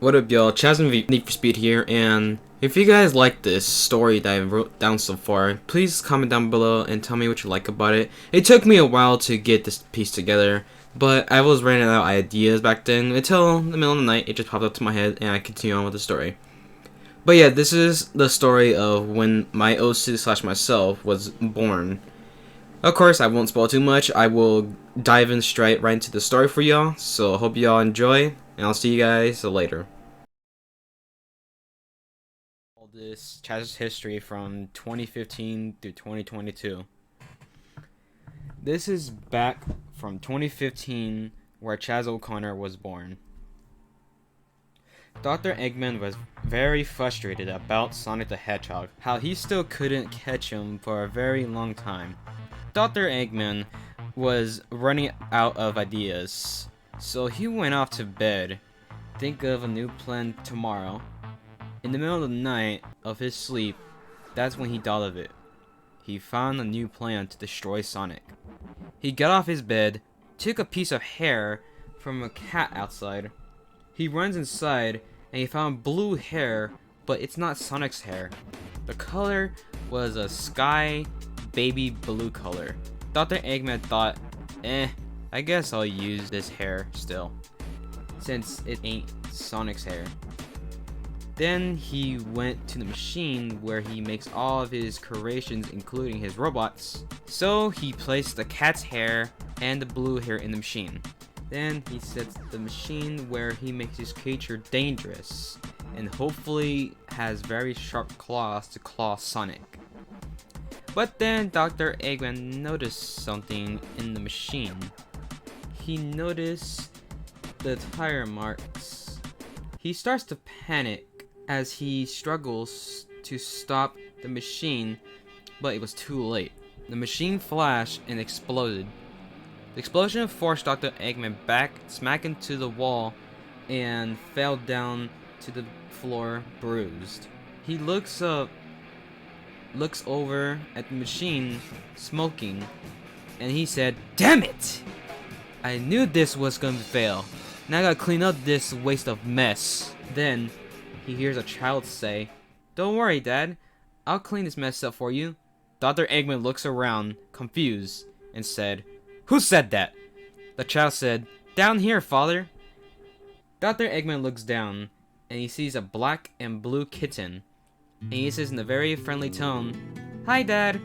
What up, y'all? Chaz and Need for Speed here, and if you guys like this story that I wrote down so far, please comment down below and tell me what you like about it. It took me a while to get this piece together, but I was running out of ideas back then until the middle of the night. It just popped up to my head, and I continue on with the story. But yeah, this is the story of when my OC/myself was born. Of course, I won't spoil too much. I will dive in straight right into the story for y'all, so I hope y'all enjoy, and I'll see you guys later. All this Chaz's history from 2015 through 2022. This is back from 2015, where Chaz O'Conner was born. Dr. Eggman was very frustrated about Sonic the Hedgehog, how he still couldn't catch him for a very long time. Dr. Eggman was running out of ideas, so he went off to bed, think of a new plan tomorrow. In the middle of the night of his sleep, that's when he thought of it. He found a new plan to destroy Sonic. He got off his bed, took a piece of hair from a cat outside. He runs inside and he found blue hair, but it's not Sonic's hair. The color was a sky baby blue color. Dr. Eggman thought, I guess I'll use this hair still, since it ain't Sonic's hair. Then he went to the machine where he makes all of his creations, including his robots. So he placed the cat's hair and the blue hair in the machine. Then he sets the machine where he makes his creature dangerous, and hopefully has very sharp claws to claw Sonic. But then Dr. Eggman noticed something in the machine. He noticed the tire marks. He starts to panic as he struggles to stop the machine, but it was too late. The machine flashed and exploded. The explosion forced Dr. Eggman back, smack into the wall, and fell down to the floor bruised. He looks over at the machine, smoking, and he said, "Damn it! I knew this was gonna fail. Now I gotta clean up this waste of mess." Then he hears a child say, "Don't worry, Dad. I'll clean this mess up for you." Dr. Eggman looks around, confused, and said, "Who said that?" The child said, "Down here, Father." Dr. Eggman looks down, and he sees a black and blue kitten. And he says in a very friendly tone, "Hi, Dad."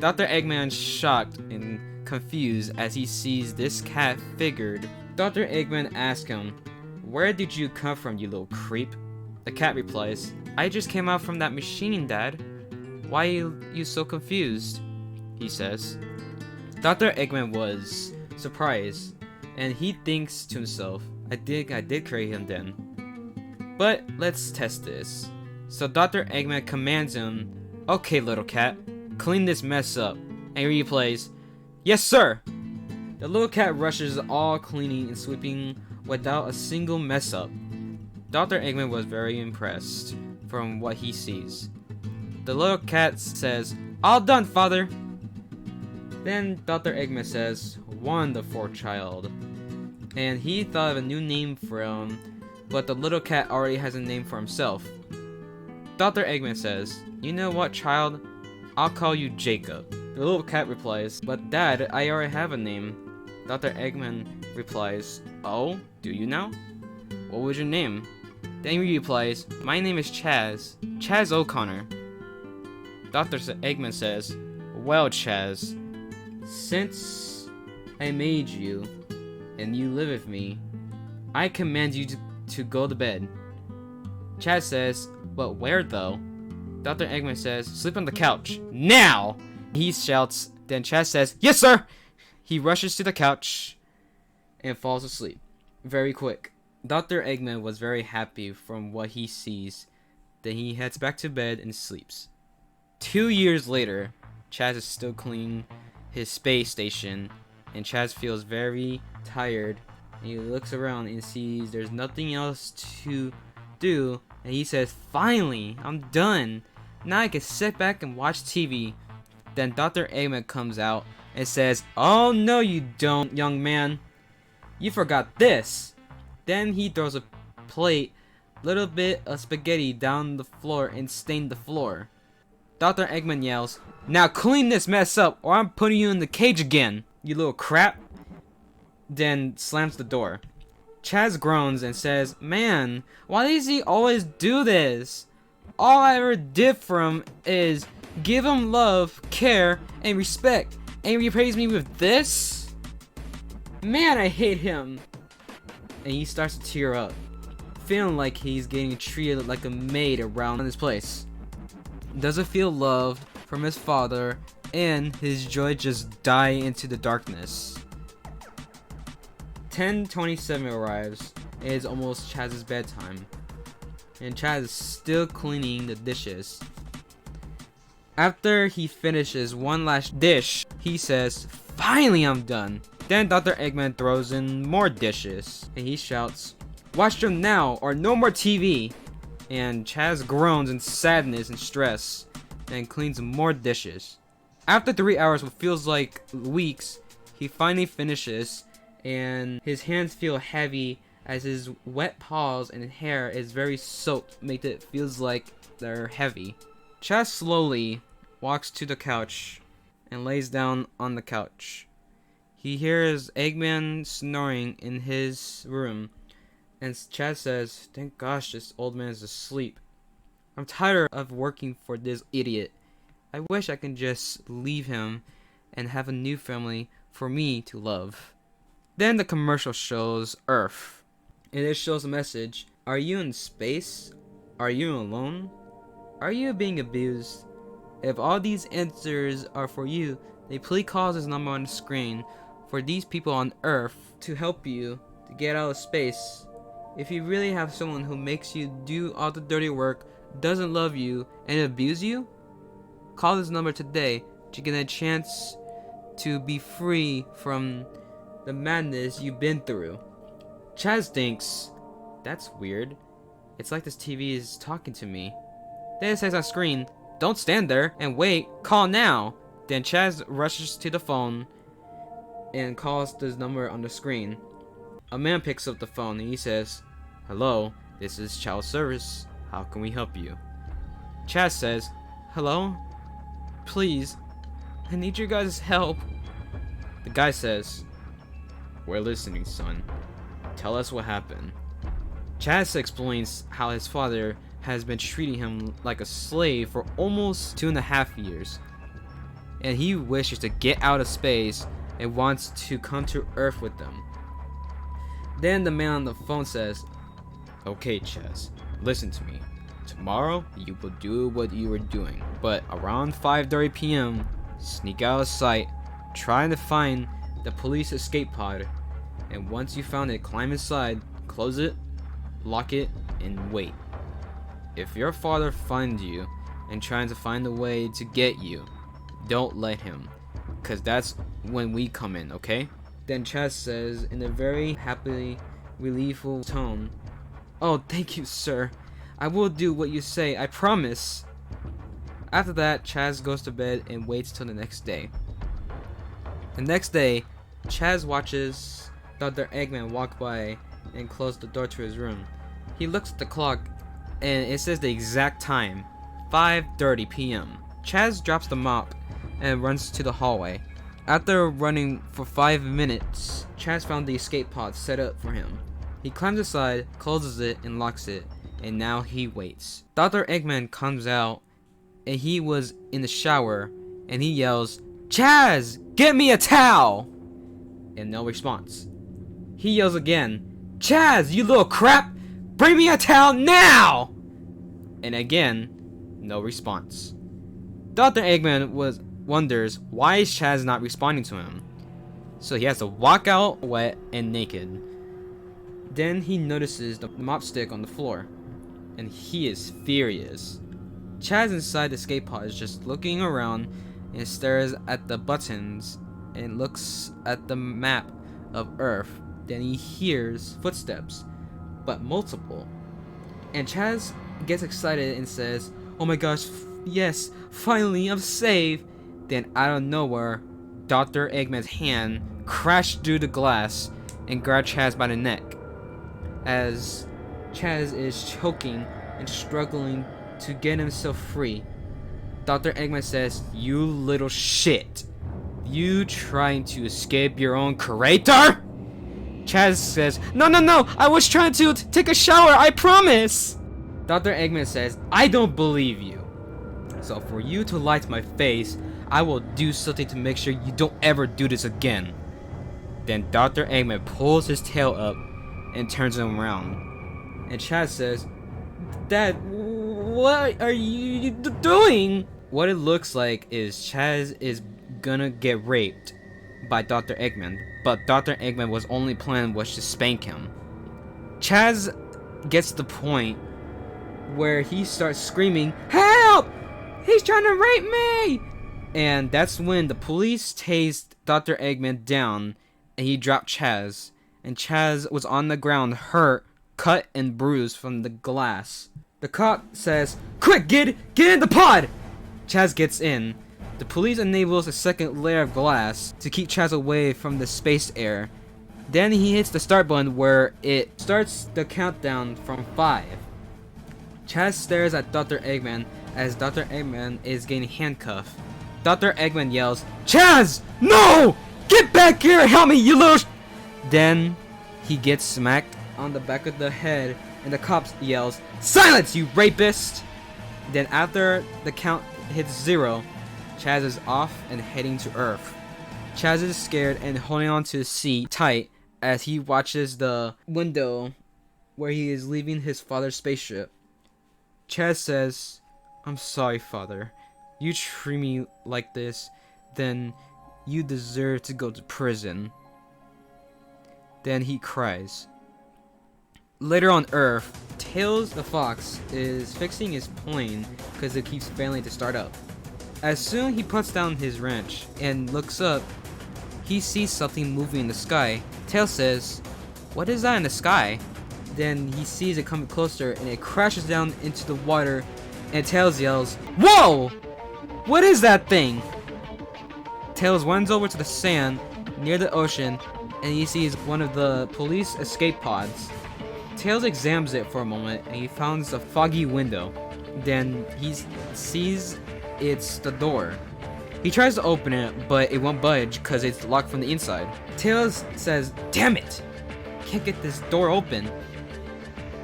Dr. Eggman is shocked and confused as he sees this cat figured. Dr. Eggman asks him, "Where did you come from, you little creep?" The cat replies, "I just came out from that machine, Dad. Why are you so confused?" he says. Dr. Eggman was surprised, and he thinks to himself, I did create him then. But let's test this. So Dr. Eggman commands him, "Okay, little cat, clean this mess up." And he replays, "Yes, sir!" The little cat rushes all cleaning and sweeping without a single mess up. Dr. Eggman was very impressed from what he sees. The little cat says, "All done, Father." Then Dr. Eggman says, "Wonderful child." And he thought of a new name for him, but the little cat already has a name for himself. Dr. Eggman says, "You know what, child? I'll call you Jacob." The little cat replies, "But Dad, I already have a name." Dr. Eggman replies, "Oh, do you now? What was your name?" Then he replies, "My name is Chaz. Chaz O'Conner." Dr. Eggman says, "Well, Chaz, since I made you, and you live with me, I command you to go to bed." Chaz says, "But where though?" Dr. Eggman says, "Sleep on the couch, now!" He shouts, then Chaz says, "Yes, sir!" He rushes to the couch and falls asleep. Very quick. Dr. Eggman was very happy from what he sees. Then he heads back to bed and sleeps. 2 years later, Chaz is still cleaning his space station, and Chaz feels very tired, and he looks around and sees there's nothing else to do, and he says, "Finally, I'm done. Now I can sit back and watch TV." Then Dr. Eggman comes out and says, "Oh no you don't, young man. You forgot this." Then he throws a plate little bit of spaghetti down the floor and stained the floor. Dr. Eggman yells, "Now clean this mess up or I'm putting you in the cage again, you little crap!" Then slams the door. Chaz groans and says, "Man, why does he always do this? All I ever did for him is give him love, care, and respect, and he repays me with this? Man, I hate him." And he starts to tear up, feeling like he's getting treated like a maid around this place. Doesn't feel loved from his father, and his joy just dies into the darkness. 10:27 arrives, and it's almost Chaz's bedtime, and Chaz is still cleaning the dishes. After he finishes one last dish, he says, "Finally, I'm done." Then Dr. Eggman throws in more dishes, and he shouts, "Watch them now, or no more TV!" And Chaz groans in sadness and stress, and cleans more dishes. After 3 hours, what feels like weeks, he finally finishes, and his hands feel heavy as his wet paws and hair is very soaked, making it feels like they're heavy. Chaz slowly walks to the couch and lays down on the couch. He hears Eggman snoring in his room, and Chaz says, "Thank gosh this old man is asleep. I'm tired of working for this idiot. I wish I could just leave him and have a new family for me to love." Then the commercial shows Earth, and it shows a message. "Are you in space? Are you alone? Are you being abused? If all these answers are for you, then please call this number on the screen for these people on Earth to help you to get out of space. If you really have someone who makes you do all the dirty work, doesn't love you, and abuse you, call this number today to get a chance to be free from the madness you've been through." Chaz thinks, "That's weird. It's like this TV is talking to me." Then it says on screen, "Don't stand there and wait, call now." Then Chaz rushes to the phone and calls the number on the screen. A man picks up the phone and he says, "Hello, this is Child Service. How can we help you?" Chaz says, "Hello? Please, I need your guys' help." The guy says, "We're listening, son. Tell us what happened." Chaz explains how his father has been treating him like a slave for almost 2.5 years, and he wishes to get out of space and wants to come to Earth with them. Then the man on the phone says, "Okay, Chaz, listen to me. Tomorrow you will do what you were doing, but around 5:30 p.m. sneak out of sight, trying to find the police escape pod, and once you found it, climb inside, close it, lock it, and wait. If your father finds you and trying to find a way to get you, don't let him, cause that's when we come in, okay?" Then Chaz says in a very happily, relieveful tone, "Oh, thank you, sir. I will do what you say, I promise." After that, Chaz goes to bed and waits till the next day. The next day, Chaz watches Dr. Eggman walk by and close the door to his room. He looks at the clock and it says the exact time, 5:30 p.m. Chaz drops the mop and runs to the hallway. After running for 5 minutes, Chaz found the escape pod set up for him. He climbs inside, closes it, and locks it, and now he waits. Dr. Eggman comes out, and he was in the shower, and he yells, "Chaz, get me a towel!" And no response. He yells again, "Chaz, you little crap, bring me a towel now!" And again, no response. Dr. Eggman wonders why is Chaz not responding to him. So he has to walk out wet and naked. Then he notices the mop stick on the floor, and he is furious. Chaz inside the escape pod is just looking around and stares at the buttons and looks at the map of Earth. Then he hears footsteps, but multiple. And Chaz gets excited and says, "Oh my gosh, yes, finally I'm saved." Then out of nowhere, Dr. Eggman's hand crashed through the glass and grabbed Chaz by the neck. As Chaz is choking and struggling to get himself free. Dr. Eggman says, "You little shit. You trying to escape your own creator?" Chaz says, No, I was trying to take a shower, I promise." Dr. Eggman says, "I don't believe you. So for you to lie to my face, I will do something to make sure you don't ever do this again." Then Dr. Eggman pulls his tail up and turns him around. And Chaz says, "Dad, what are you doing?" What it looks like is Chaz is gonna get raped by Dr. Eggman, but Dr. Eggman was only plan was to spank him. Chaz gets the point where he starts screaming, "Help! He's trying to rape me!" And that's when the police tased Dr. Eggman down and he dropped Chaz. And Chaz was on the ground, hurt, cut, and bruised from the glass. The cop says, "Quick, get in the pod!" Chaz gets in. The police enables a second layer of glass to keep Chaz away from the space air. Then he hits the start button where it starts the countdown from 5. Chaz stares at Dr. Eggman as Dr. Eggman is getting handcuffed. Dr. Eggman yells, "Chaz! No! Get back here! Help me, you little sh-" Then he gets smacked on the back of the head and the cop yells, "Silence, you rapist!" Then after the count hits 0, Chaz is off and heading to Earth. Chaz is scared and holding on to the seat tight as he watches the window where he is leaving his father's spaceship. Chaz says, "I'm sorry, Father. You treat me like this, then you deserve to go to prison." Then he cries. Later on Earth, Tails the fox is fixing his plane because it keeps failing to start up. As soon he puts down his wrench and looks up, he sees something moving in the sky. Tails says, "What is that in the sky?" Then he sees it coming closer and it crashes down into the water and Tails yells, "Whoa! What is that thing?" Tails runs over to the sand near the ocean and he sees one of the police escape pods. Tails examines it for a moment and he finds a foggy window. Then he sees it's the door. He tries to open it, but it won't budge because it's locked from the inside. Tails says, "Damn it! Can't get this door open."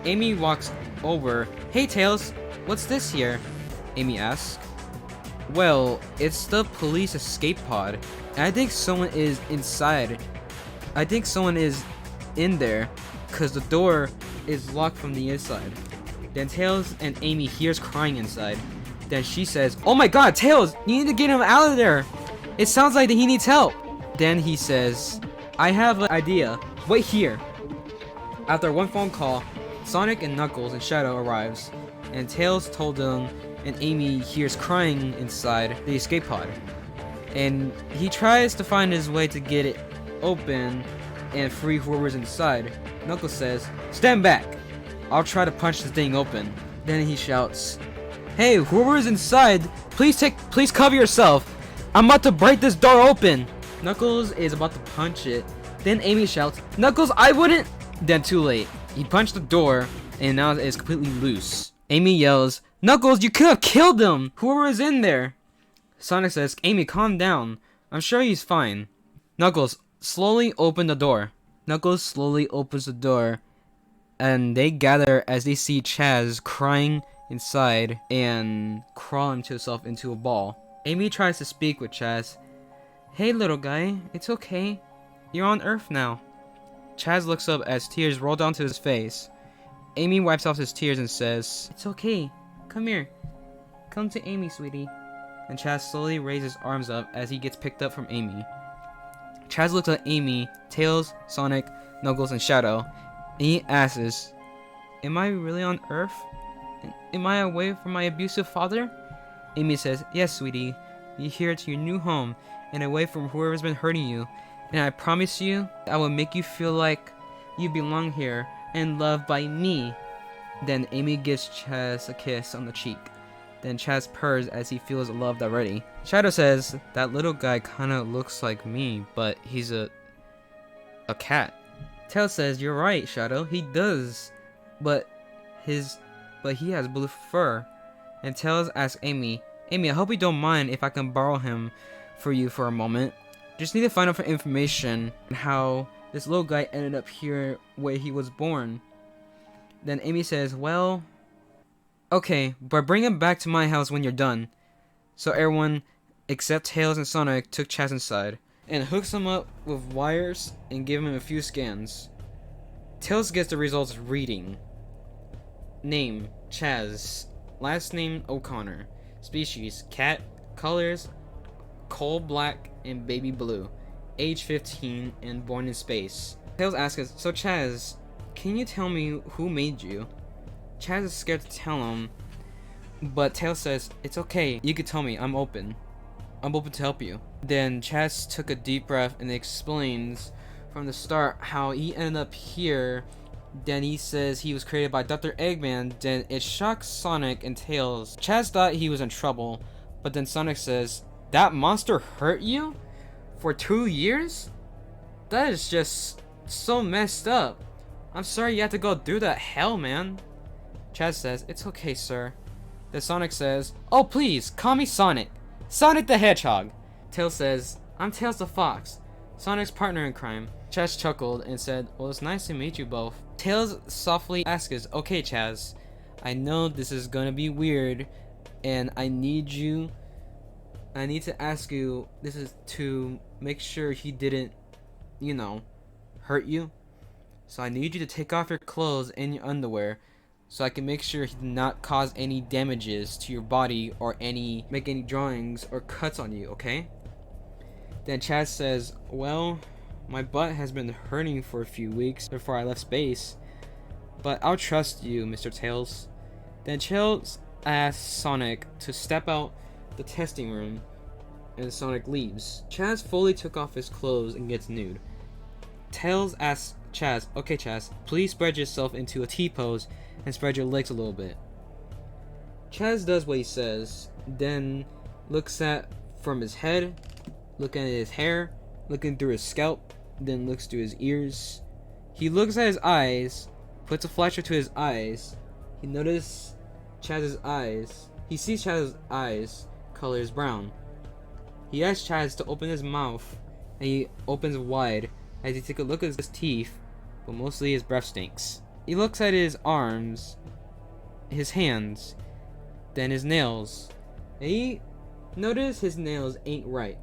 Amy walks over. "Hey Tails, what's this here?" Amy asks. "Well, it's the police escape pod. And I think someone is inside. I think someone is in there because the door is locked from the inside." Then Tails and Amy hears crying inside. Then she says, "Oh my god, Tails, you need to get him out of there. It sounds like he needs help." Then he says, "I have an idea. Wait here." After one phone call, Sonic and Knuckles and Shadow arrives, and Tails told them and Amy hears crying inside the escape pod. And he tries to find his way to get it open and free whoever's inside. Knuckles says, "Stand back. I'll try to punch the thing open." Then he shouts, "Hey, whoever's inside, please cover yourself. I'm about to break this door open." Knuckles is about to punch it. Then Amy shouts, "Knuckles, I wouldn't." Then too late. He punched the door and now it's completely loose. Amy yells, "Knuckles, you could have killed him. Whoever is in there." Sonic says, "Amy, calm down. I'm sure he's fine." Knuckles, slowly open the door. Knuckles slowly opens the door and they gather as they see Chaz crying inside and crawling to himself into a ball. Amy tries to speak with Chaz. "Hey little guy, it's okay. You're on Earth now." Chaz looks up as tears roll down to his face. Amy wipes off his tears and says, "It's okay. Come here. Come to Amy, sweetie." And Chaz slowly raises his arms up as he gets picked up from Amy. Chaz looks at Amy, Tails, Sonic, Knuckles, and Shadow, and he asks, "Am I really on Earth? Am I away from my abusive father?" Amy says, "Yes, sweetie. You're here to your new home and away from whoever's been hurting you. And I promise you, I will make you feel like you belong here and loved by me." Then Amy gives Chaz a kiss on the cheek. Then Chaz purrs as he feels loved already. Shadow says, "That little guy kinda looks like me, but he's a cat." Tails says, "You're right, Shadow, he does. But but he has blue fur. And Tails asks Amy, I hope you don't mind if I can borrow him for you for a moment. Just need to find out for information on how this little guy ended up here where he was born. Then Amy says, well, okay, but bring him back to my house when you're done. So everyone except Tails and Sonic took Chaz inside and hooks him up with wires and give him a few scans. Tails gets the results reading. Name, Chaz. Last name, O'Conner. Species, cat. Colors, coal black and baby blue. Age 15 and born in space. Tails asks, so Chaz, can you tell me who made you? Chaz is scared to tell him, but Tails says, it's okay, you can tell me, I'm open to help you. Then Chaz took a deep breath and explains from the start how he ended up here. Then he says he was created by Dr. Eggman. Then it shocks Sonic and Tails. Chaz thought he was in trouble, but then Sonic says, that monster hurt you? For 2 years? That is just so messed up. I'm sorry you had to go through that hell, man. Chaz says, it's okay, sir. Then Sonic says, oh please, call me Sonic. Sonic the Hedgehog. Tails says, I'm Tails the Fox, Sonic's partner in crime. Chaz chuckled and said, well, it's nice to meet you both. Tails softly asks, okay Chaz, I know this is gonna be weird, and I need to ask you, this is to make sure he didn't, hurt you. So I need you to take off your clothes and your underwear so I can make sure he did not cause any damages to your body or make any drawings or cuts on you, okay? Then Chaz says, well, my butt has been hurting for a few weeks before I left space, but I'll trust you, Mr. Tails. Then Tails asks Sonic to step out the testing room, and Sonic leaves. Chaz fully took off his clothes and gets nude. Tails asks Chaz, okay Chaz, please spread yourself into a T-pose and spread your legs a little bit. Chaz does what he says, then looks from his head, looking at his hair, looking through his scalp, then looks through his ears. He looks at his eyes, puts a flasher to his eyes. He notices Chaz's eyes. He sees Chaz's eyes color is brown. He asks Chaz to open his mouth, and he opens wide as he takes a look at his teeth, but mostly his breath stinks. He looks at his arms, his hands, then his nails, and he notices his nails ain't right,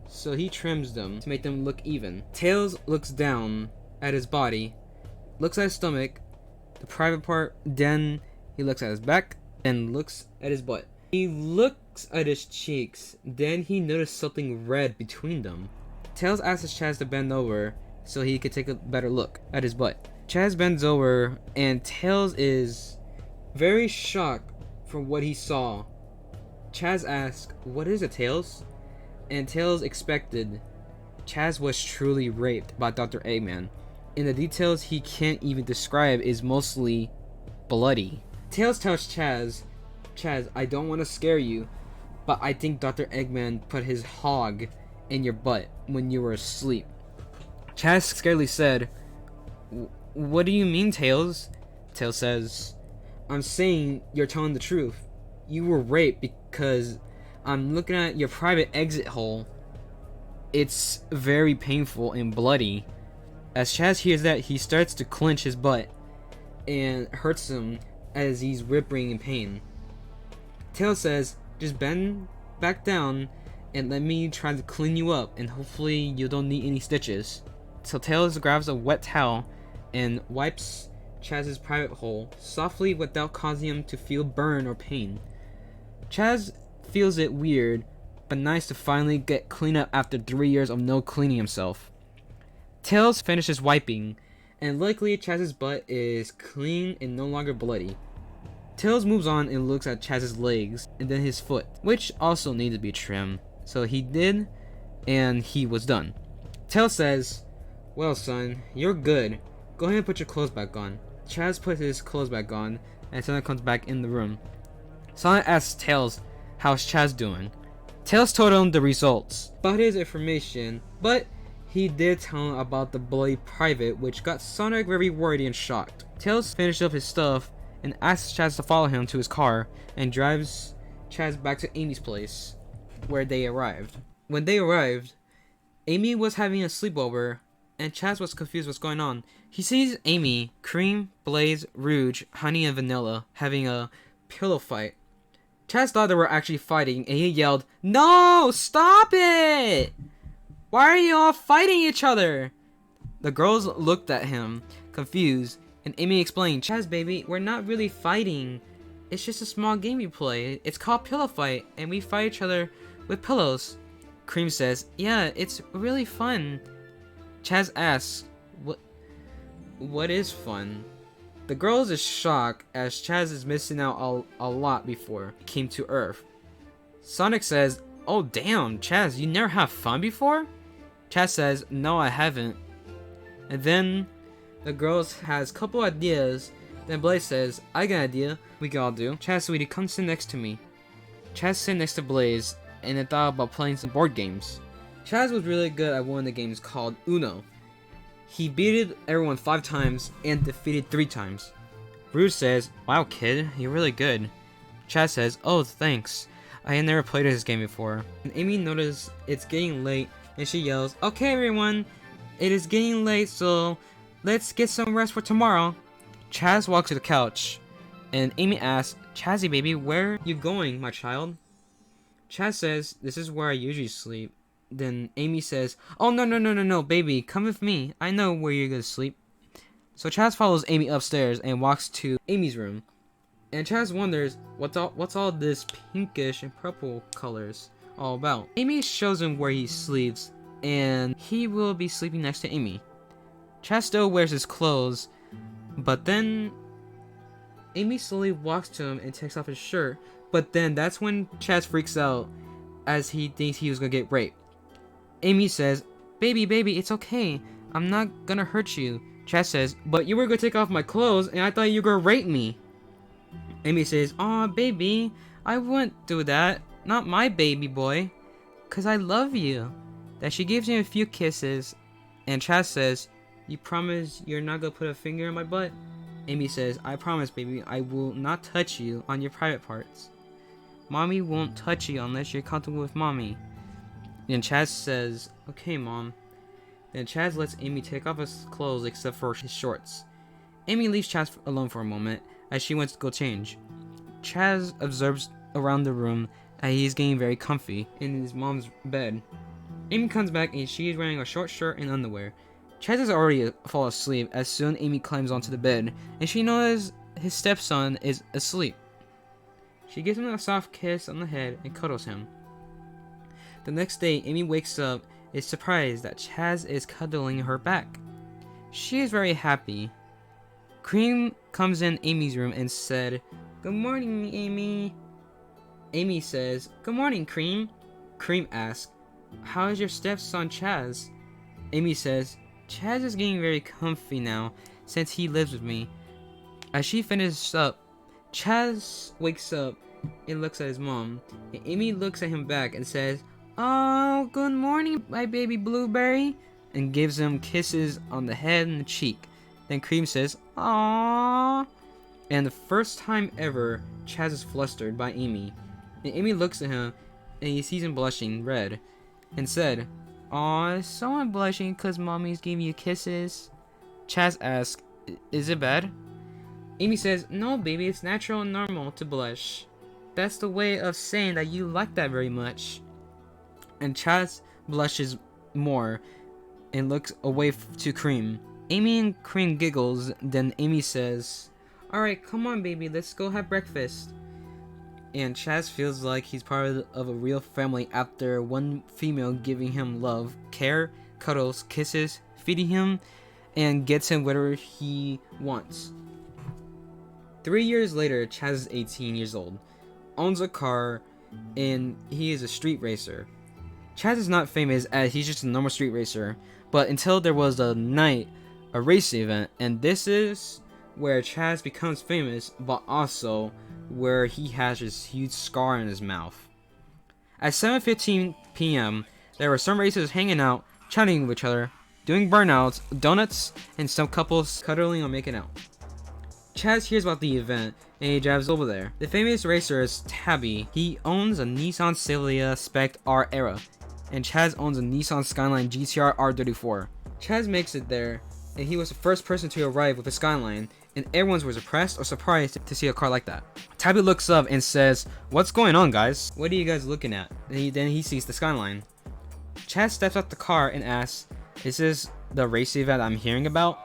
so he trims them to make them look even. Tails looks down at his body, looks at his stomach, the private part, then he looks at his back, and looks at his butt. He looks at his cheeks, then he noticed something red between them. Tails asks Chaz to bend over so he could take a better look at his butt. Chaz bends over, and Tails is very shocked from what he saw. Chaz asks, what is it, Tails? And Tails expected. Chaz was truly raped by Dr. Eggman, and the details he can't even describe is mostly bloody. Tails tells Chaz, I don't want to scare you, but I think Dr. Eggman put his hog in your butt when you were asleep. Chaz scaredly said, what do you mean, Tails? Tails says, I'm saying you're telling the truth. You were raped because I'm looking at your private exit hole. It's very painful and bloody. As Chaz hears that, he starts to clench his butt and hurts him as he's ripping in pain. Tails says, just bend back down and let me try to clean you up, and hopefully you don't need any stitches. So Tails grabs a wet towel and wipes Chaz's private hole softly without causing him to feel burn or pain. Chaz feels it weird, but nice to finally get cleaned up after 3 years of no cleaning himself. Tails finishes wiping, and luckily Chaz's butt is clean and no longer bloody. Tails moves on and looks at Chaz's legs and then his foot, which also needed to be trimmed. So he did, and he was done. Tails says, well son, you're good. Go ahead and put your clothes back on. Chaz puts his clothes back on, and Sonic comes back in the room. Sonic asks Tails, how's Chaz doing? Tails told him the results about his information, but he did tell him about the bloody private, which got Sonic very worried and shocked. Tails finished up his stuff and asks Chaz to follow him to his car and drives Chaz back to Amy's place where they arrived. When they arrived, Amy was having a sleepover and Chaz was confused what's going on. He sees Amy, Cream, Blaze, Rouge, Honey, and Vanilla having a pillow fight. Chaz thought they were actually fighting and he yelled, "No! Stop it! Why are you all fighting each other?" The girls looked at him, confused, and Amy explained, "Chaz baby, we're not really fighting. It's just a small game we play. It's called Pillow Fight, and we fight each other with pillows." Cream says, "Yeah, it's really fun." Chaz asks, What is fun?" The girls is shocked as Chaz is missing out a lot before he came to Earth. Sonic says, "Oh damn, Chaz, you never had fun before?" Chaz says, "No, I haven't." And then the girls has a couple ideas. Then Blaze says, "I got an idea we can all do. Chaz, sweetie, come sit next to me." Chaz sit next to Blaze and then thought about playing some board games. Chaz was really good at one of the games called Uno. He beat everyone 5 times and defeated 3 times. Rouge says, "Wow kid, you're really good." Chaz says, "Oh thanks, I had never played this game before." And Amy notices it's getting late and she yells, "Okay everyone, it is getting late, so let's get some rest for tomorrow." Chaz walks to the couch and Amy asks, "Chazzy baby, where are you going, my child?" Chaz says, "This is where I usually sleep." Then Amy says, "Oh no, baby, come with me. I know where you're gonna sleep." So Chaz follows Amy upstairs and walks to Amy's room. And Chaz wonders what's all this pinkish and purple colors all about. Amy shows him where he sleeps, and he will be sleeping next to Amy. Chaz still wears his clothes, but then Amy slowly walks to him and takes off his shirt. But then that's when Chaz freaks out as he thinks he was gonna get raped. Amy says, baby, it's okay. I'm not gonna hurt you." Chaz says, "But you were gonna take off my clothes and I thought you were gonna rape me." Amy says, "Aw, baby, I wouldn't do that. Not my baby boy. 'Cause I love you." Then she gives him a few kisses and Chaz says, "You promise you're not gonna put a finger in my butt?" Amy says, "I promise, baby, I will not touch you on your private parts. Mommy won't touch you unless you're comfortable with mommy." Then Chaz says, "Okay, mom." Then Chaz lets Amy take off his clothes except for his shorts. Amy leaves Chaz alone for a moment as she wants to go change. Chaz observes around the room that he's getting very comfy in his mom's bed. Amy comes back and she is wearing a short shirt and underwear. Chaz has already fallen asleep as soon Amy climbs onto the bed and she notices his stepson is asleep. She gives him a soft kiss on the head and cuddles him. The next day, Amy wakes up and is surprised that Chaz is cuddling her back. She is very happy. Cream comes in Amy's room and said, "Good morning, Amy." Amy says, "Good morning, Cream." Cream asks, "How is your stepson Chaz?" Amy says, "Chaz is getting very comfy now since he lives with me." As she finishes up, Chaz wakes up and looks at his mom. And Amy looks at him back and says, "Oh, good morning, my baby blueberry," and gives him kisses on the head and the cheek. Then Cream says, "Aww." And the first time ever, Chaz is flustered by Amy. And Amy looks at him and he sees him blushing red and said, "Aw, is someone blushing because mommy's giving you kisses?" Chaz asks, "Is it bad?" Amy says, "No, baby, it's natural and normal to blush. That's the way of saying that you like that very much." And Chaz blushes more and looks away to Cream. Amy and Cream giggles, then Amy says, "Alright, come on baby, let's go have breakfast." And Chaz feels like he's part of a real family after one female giving him love, care, cuddles, kisses, feeding him, and gets him whatever he wants. 3 years later, Chaz is 18 years old, owns a car, and he is a street racer. Chaz is not famous as he's just a normal street racer, but until there was a race event, and this is where Chaz becomes famous, but also where he has this huge scar in his mouth. At 7:15 p.m., there were some racers hanging out, chatting with each other, doing burnouts, donuts, and some couples cuddling or making out. Chaz hears about the event and he drives over there. The famous racer is Tabi. He owns a Nissan Silvia Spec R Era, and Chaz owns a Nissan Skyline GTR R34. Chaz makes it there, and he was the first person to arrive with a Skyline, and everyone was impressed or surprised to see a car like that. Tabi looks up and says, "What's going on, guys? What are you guys looking at?" Then he sees the Skyline. Chaz steps out the car and asks, "Is this the race event I'm hearing about?"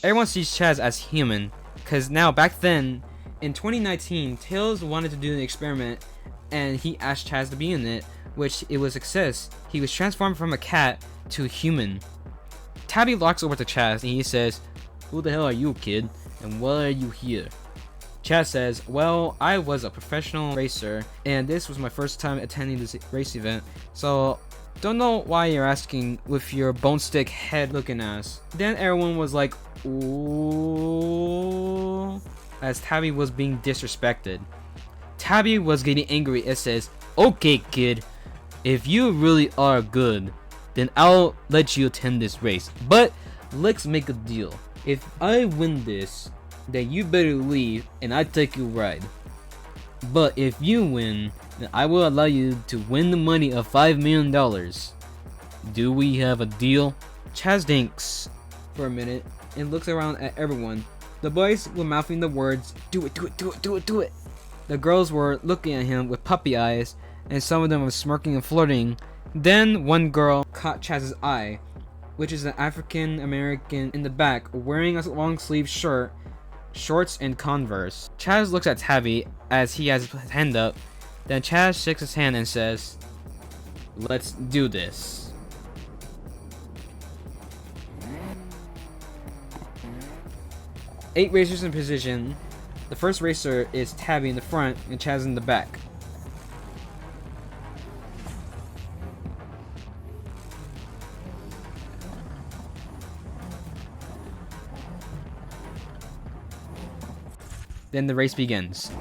Everyone sees Chaz as human, because now back then, in 2019, Tails wanted to do an experiment, and he asked Chaz to be in it, which it was a success. He was transformed from a cat to a human. Tabi walks over to Chaz and he says, "Who the hell are you, kid? And why are you here?" Chaz says, "Well, I was a professional racer, and this was my first time attending this race event, so don't know why you're asking with your bone stick head looking ass." Then everyone was like, "Ooh," as Tabi was being disrespected. Tabi was getting angry and says, "Okay, kid, if you really are good, then I'll let you attend this race. But let's make a deal. If I win this, then you better leave and I take your ride. But if you win, then I will allow you to win the money of $5 million. Do we have a deal?" Chaz thinks for a minute and looks around at everyone. The boys were mouthing the words, "Do it, do it, do it, do it, do it." The girls were looking at him with puppy eyes, and some of them were smirking and flirting. Then one girl caught Chaz's eye, which is an African American in the back wearing a long sleeve shirt, shorts, and Converse. Chaz looks at Tabi as he has his hand up. Then Chaz shakes his hand and says, "Let's do this." 8 racers in position. The first racer is Tabi in the front and Chaz in the back. Then the race begins.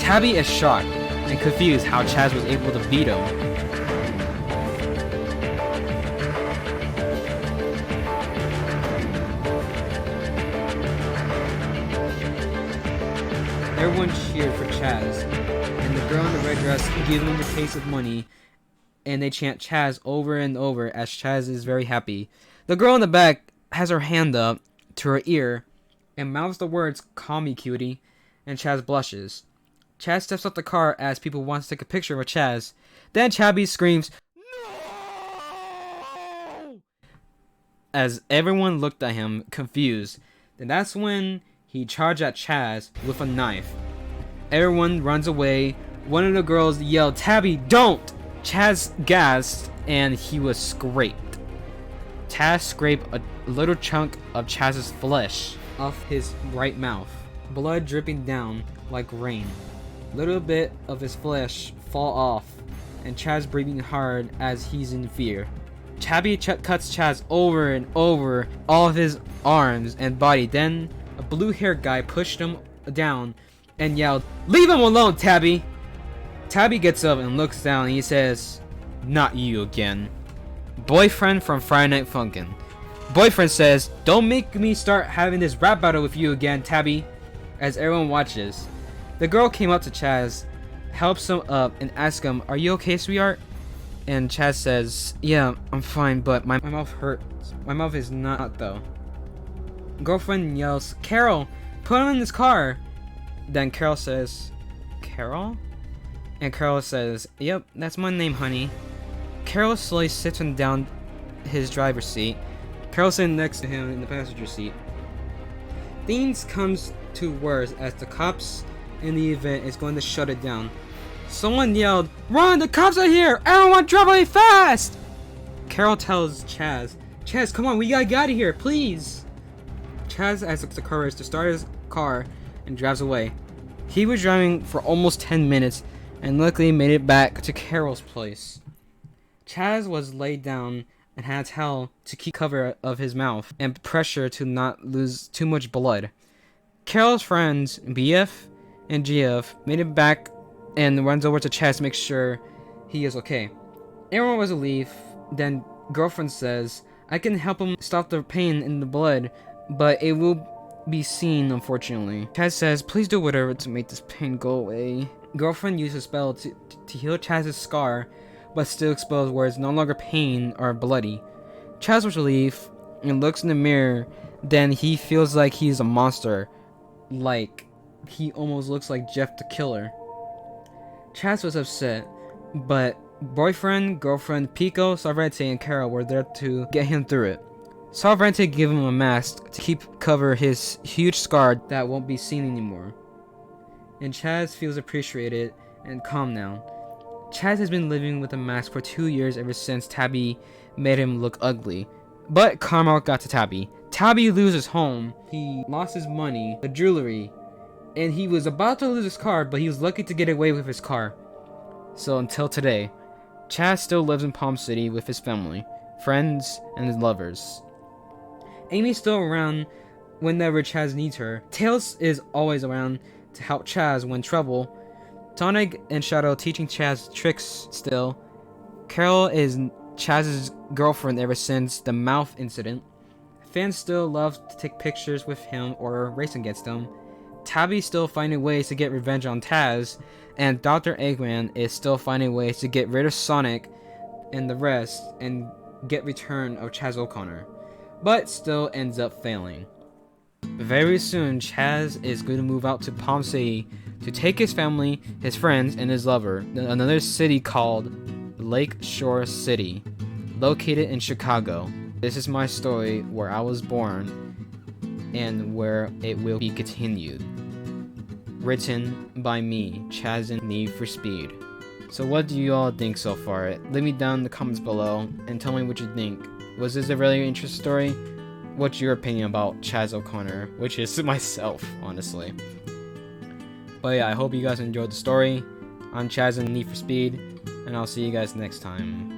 Tabi is shocked and confused how Chaz was able to beat him. Everyone cheered for Chaz, and the girl in the red dress gives him the case of money, and they chant Chaz over and over as Chaz is very happy. The girl in the back has her hand up to her ear and mouths the words, "Call me, cutie," and Chaz blushes. Chaz steps off the car as people want to take a picture with Chaz. Then Tabi screams, "No!" as everyone looked at him, confused. Then that's when he charged at Chaz with a knife. Everyone runs away. One of the girls yelled, "Tabi, don't!" Chaz gasped and he was scraped. Chaz scraped a little chunk of Chaz's flesh off his right mouth, blood dripping down like rain. Little bit of his flesh fall off, and Chaz breathing hard as he's in fear. Tabi cuts Chaz over and over all of his arms and body. Then a blue-haired guy pushed him down and yelled, "Leave him alone, Tabi!" Tabi gets up and looks down and he says, "Not you again." Boyfriend from Friday Night Funkin'. Boyfriend says, "Don't make me start having this rap battle with you again, Tabi," as everyone watches. The girl came up to Chaz, helps him up, and asks him, "Are you okay, sweetheart?" And Chaz says, "Yeah, I'm fine, but my mouth hurts. My mouth is not, though." Girlfriend yells, "Carol, put him in this car." Then Carol says, "Carol?" And Carol says, "Yep, that's my name, honey." Carol slowly sits him down his driver's seat. Carol sitting next to him in the passenger seat. Things comes to worse as the cops in the event is going to shut it down. Someone yelled, "Run! The cops are here! Everyone traveling fast!" Carol tells Chaz, "Chaz, come on, we gotta get out of here, please!" Chaz has the courage to start his car and drives away. He was driving for almost 10 minutes and luckily made it back to Carol's place. Chaz was laid down and had towel to keep cover of his mouth and pressure to not lose too much blood. Carol's friends, BF and GF, made it back and runs over to Chaz to make sure he is okay. Everyone was relieved. Then girlfriend says, "I can help him stop the pain in the blood, but it will be seen, unfortunately." Chaz says, "Please do whatever to make this pain go away." Girlfriend used a spell to heal Chaz's scar, but still exposed where it's no longer pain or bloody. Chaz was relieved and looks in the mirror. Then he feels like he's a monster. Like, he almost looks like Jeff the Killer. Chaz was upset, but boyfriend, girlfriend, Pico, Sarvente, and Carol were there to get him through it. Sarvente gave him a mask to cover his huge scar that won't be seen anymore. And Chaz feels appreciated and calm now. Chaz has been living with a mask for 2 years ever since Tabi made him look ugly. But karma got to Tabi. Tabi loses home. He lost his money, the jewelry, and he was about to lose his car, but he was lucky to get away with his car. So until today, Chaz still lives in Palm City with his family, friends, and his lovers. Amy's still around whenever Chaz needs her. Tails is always around to help Chaz when in trouble. Sonic and Shadow teaching Chaz tricks still. Carol is Chaz's girlfriend ever since the mouth incident. Fans still love to take pictures with him or race against him. Tabi's still finding ways to get revenge on Taz, and Dr. Eggman is still finding ways to get rid of Sonic and the rest and get return of Chaz O'Conner, but still ends up failing. Very soon, Chaz is going to move out to Palm City to take his family, his friends, and his lover to another city called Lakeshore City, located in Chicago. This is my story where I was born and where it will be continued. Written by me, Chaz and Need for Speed. So what do you all think so far? Leave me down in the comments below and tell me what you think. Was this a really interesting story? What's your opinion about Chaz O'Conner, which is myself, honestly. But yeah, I hope you guys enjoyed the story. I'm Chaz and Need for Speed, and I'll see you guys next time.